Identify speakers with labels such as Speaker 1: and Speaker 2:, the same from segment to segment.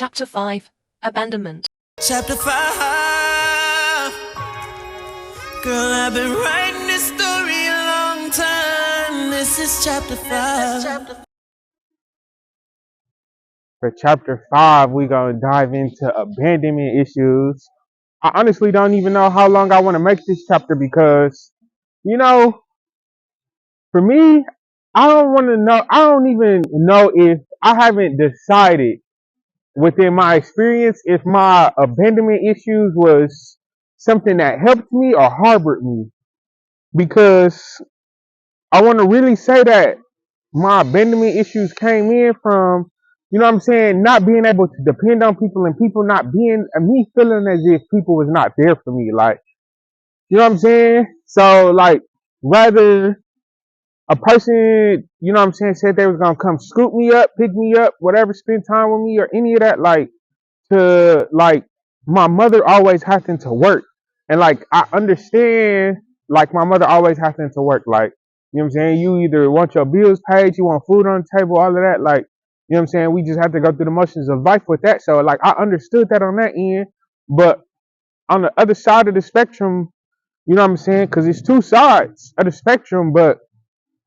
Speaker 1: Chapter 5, Abandonment.
Speaker 2: Chapter 5. Girl, I've been writing this story a long time. This is chapter 5.
Speaker 3: For chapter 5, we're going to dive into abandonment issues. I honestly don't even know how long I want to make this chapter because, for me, I don't even know if I haven't decided within my experience if my abandonment issues was something that helped me or harbored me. Because I want to really say that my abandonment issues came in from, not being able to depend on people and people not being, and me feeling as if people was not there for me. Like, So, like, rather a person, said they was going to come scoop me up, pick me up, whatever, spend time with me or any of that, my mother always having to work. And, I understand, my mother always having to work. You either want your bills paid, you want food on the table, all of that. We just have to go through the motions of life with that. So, I understood that on that end. But on the other side of the spectrum, because it's two sides of the spectrum. But,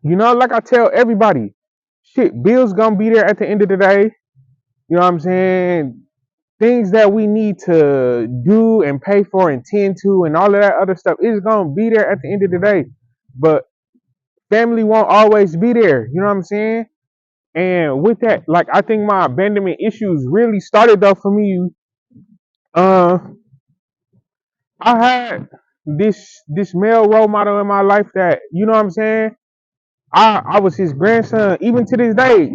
Speaker 3: like I tell everybody, shit, bills gonna be there at the end of the day. Things that we need to do and pay for and tend to and all of that other stuff is gonna be there at the end of the day. But family won't always be there, And with that, I think my abandonment issues really started though for me. I had this male role model in my life that, I was his grandson, even to this day,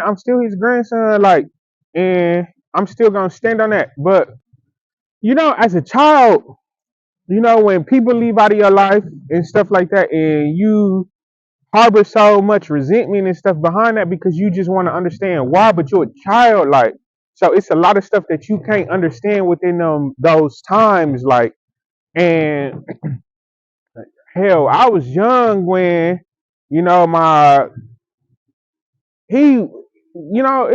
Speaker 3: I'm still his grandson, and I'm still gonna stand on that. But, as a child, when people leave out of your life and stuff like that, and you harbor so much resentment and stuff behind that because you just want to understand why, but you're a child, so it's a lot of stuff that you can't understand within those times, and hell, I was young when, it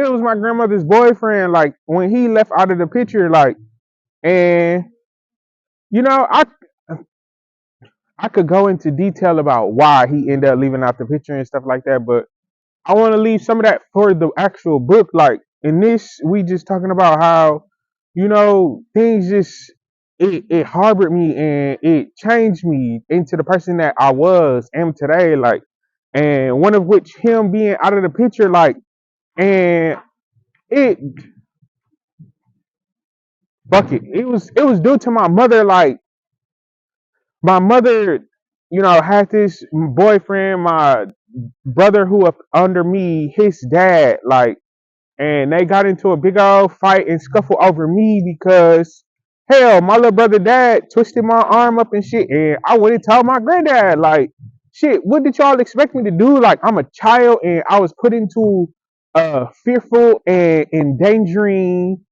Speaker 3: was my grandmother's boyfriend, when he left out of the picture, and, I could go into detail about why he ended up leaving out the picture and stuff like that, but I want to leave some of that for the actual book. In this, we just talking about how, things just, it harbored me and it changed me into the person that I am today. And one of which him being out of the picture, and it, it was due to my mother. My mother, had this boyfriend, my brother who up under me, his dad, and they got into a big old fight and scuffle over me because, hell, my little brother dad twisted my arm up and shit, and I went and told my granddad, shit, what did y'all expect me to do? I'm a child, and I was put into a fearful and endangering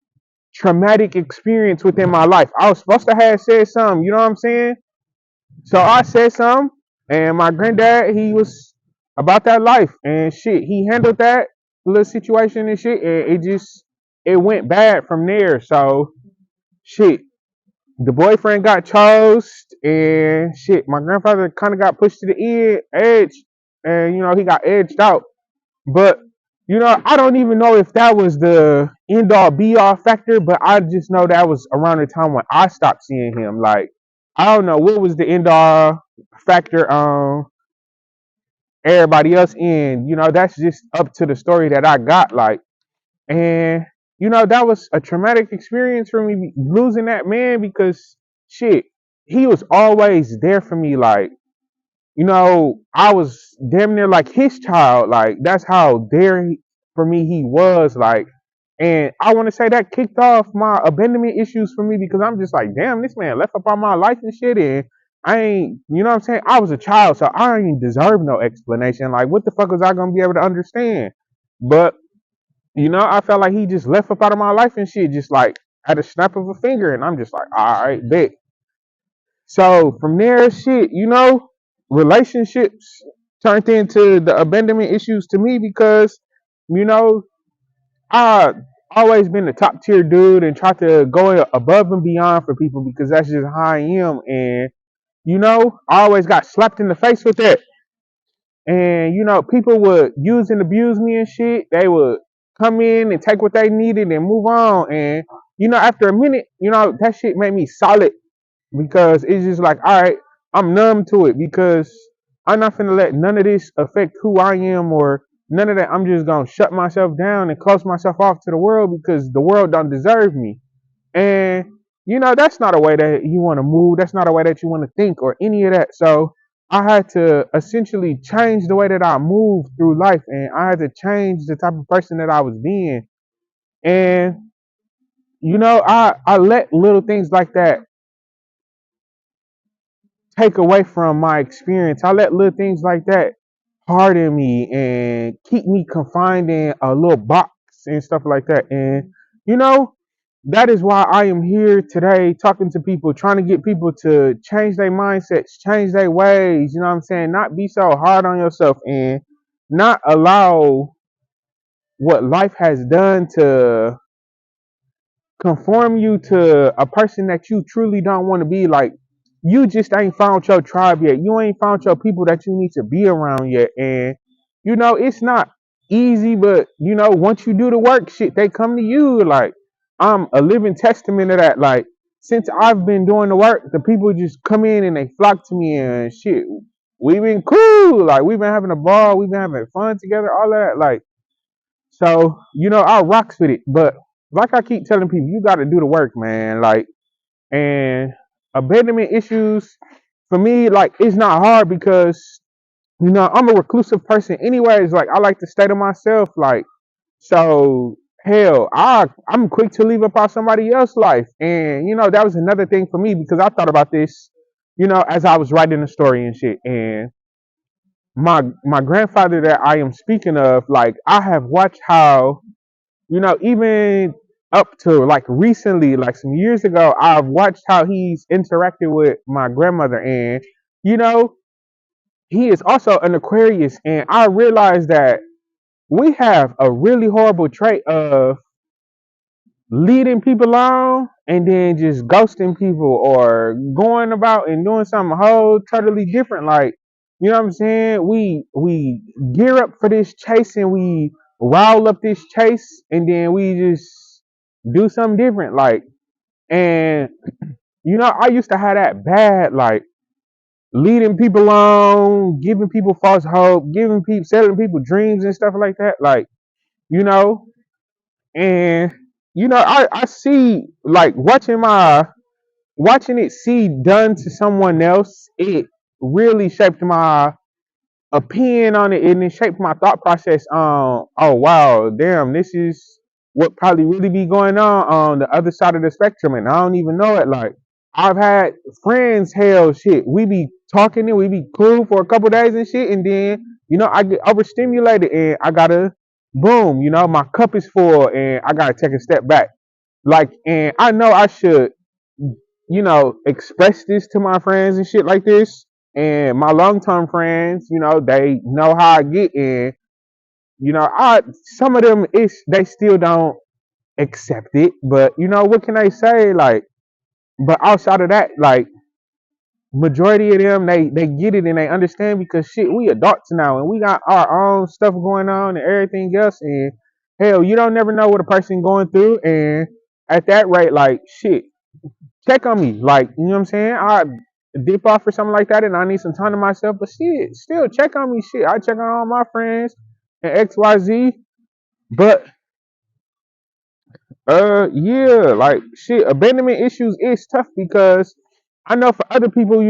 Speaker 3: traumatic experience within my life. I was supposed to have said something, you know what I'm saying? So I said something, and my granddad, he was about that life, and shit, he handled that little situation and shit, and it went bad from there. So, shit, the boyfriend got chose, and shit, my grandfather kind of got pushed to the edge, and, he got edged out. But, I don't even know if that was the end-all, be-all factor, but I just know that was around the time when I stopped seeing him. I don't know what was the end-all factor on everybody else in. That's just up to the story that I got. And, that was a traumatic experience for me losing that man because, shit, he was always there for me. I was damn near like his child. That's how there for me he was. And I want to say that kicked off my abandonment issues for me because I'm just like, damn, this man left up on my life and shit. And I ain't, I was a child, so I ain't deserve no explanation. What the fuck was I going to be able to understand? But, I felt like he just left up out of my life and shit, just at a snap of a finger. And I'm just like, all right, bet. So from there, shit, relationships turned into the abandonment issues to me because, I always been the top tier dude and tried to go above and beyond for people because that's just how I am. And I always got slapped in the face with that. And people would use and abuse me and shit. They would come in and take what they needed and move on. And after a minute, that shit made me solid because it's just like, all right, I'm numb to it because I'm not finna let none of this affect who I am or none of that. I'm just gonna shut myself down and close myself off to the world because the world don't deserve me. And that's not a way that you want to move. That's not a way that you want to think or any of that. So I had to essentially change the way that I move through life, and I had to change the type of person that I was being. And I let little things like that take away from my experience. I let little things like that harden me and keep me confined in a little box and stuff like that. And you know, that is why I am here today talking to people, trying to get people to change their mindsets, change their ways, you know what I'm saying? Not be so hard on yourself and not allow what life has done to conform you to a person that you truly don't want to be. Like, you just ain't found your tribe yet. You ain't found your people that you need to be around yet. And it's not easy, but once you do the work, shit, they come to you. Like, I'm a living testament of that. Like, since I've been doing the work, the people just come in and they flock to me and shit. We've been cool. Like, we've been having a ball, we've been having fun together, all of that. Like, so, I rocks with it. But like I keep telling people, you got to do the work, man. Like, and abandonment issues for me, like, it's not hard because, I'm a reclusive person anyways. Like, I like to stay to myself. Like, so hell, I'm quick to leave up out somebody else's life. And, that was another thing for me because I thought about this, as I was writing the story and shit. And my grandfather that I am speaking of, like, I have watched how even up to like recently, like some years ago, I've watched how he's interacted with my grandmother. And, you know, he is also an Aquarius. And I realized that we have a really horrible trait of leading people on and then just ghosting people or going about and doing something whole totally different. Like, you know what I'm saying? We gear up for this chase and we rile up this chase and then we just do something different. Like, and I used to have that bad, like, leading people on, giving people false hope, giving people, selling people dreams and stuff like that. Like, you know, and I see, like, watching it see done to someone else, it really shaped my opinion on it, and it shaped my thought process on, oh wow, damn, this is what probably really be going on the other side of the spectrum, and I don't even know it. Like, I've had friends, hell, shit, we be talking and we be cool for a couple days and shit, and then I get overstimulated and I gotta, boom, my cup is full and I gotta take a step back. Like, and I know I should express this to my friends and shit like this. And my long term friends, they know how I get. And I some of them, they still don't accept it. But what can they say? Like, but outside of that, like, majority of them, they get it and they understand because shit, we adults now and we got our own stuff going on and everything else. And hell, you don't never know what a person going through. And at that rate, like, shit, check on me. Like, you know what I'm saying? I dip off or something like that and I need some time to myself. But shit, still check on me. Shit, I check on all my friends and XYZ. But yeah, like, shit, abandonment issues is tough because I know for other people,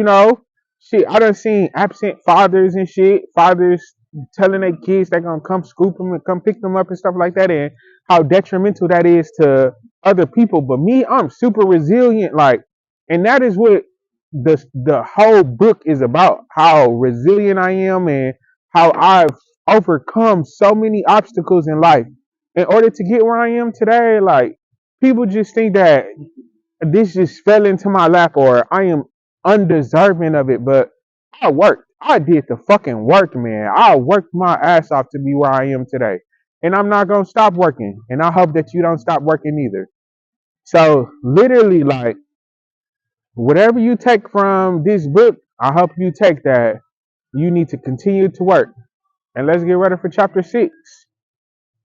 Speaker 3: shit, I done seen absent fathers and shit, fathers telling their kids they gonna come scoop them and come pick them up and stuff like that, and how detrimental that is to other people. But me, I'm super resilient, like, and that is what the whole book is about, how resilient I am and how I've overcome so many obstacles in life in order to get where I am today. Like, people just think that this just fell into my lap or I am undeserving of it, but I worked. I did the fucking work, man. I worked my ass off to be where I am today. and I'm not gonna stop working. And I hope that you don't stop working either. So literally, like, whatever you take from this book, I hope you take that. You need to continue to work. And let's get ready for chapter 6.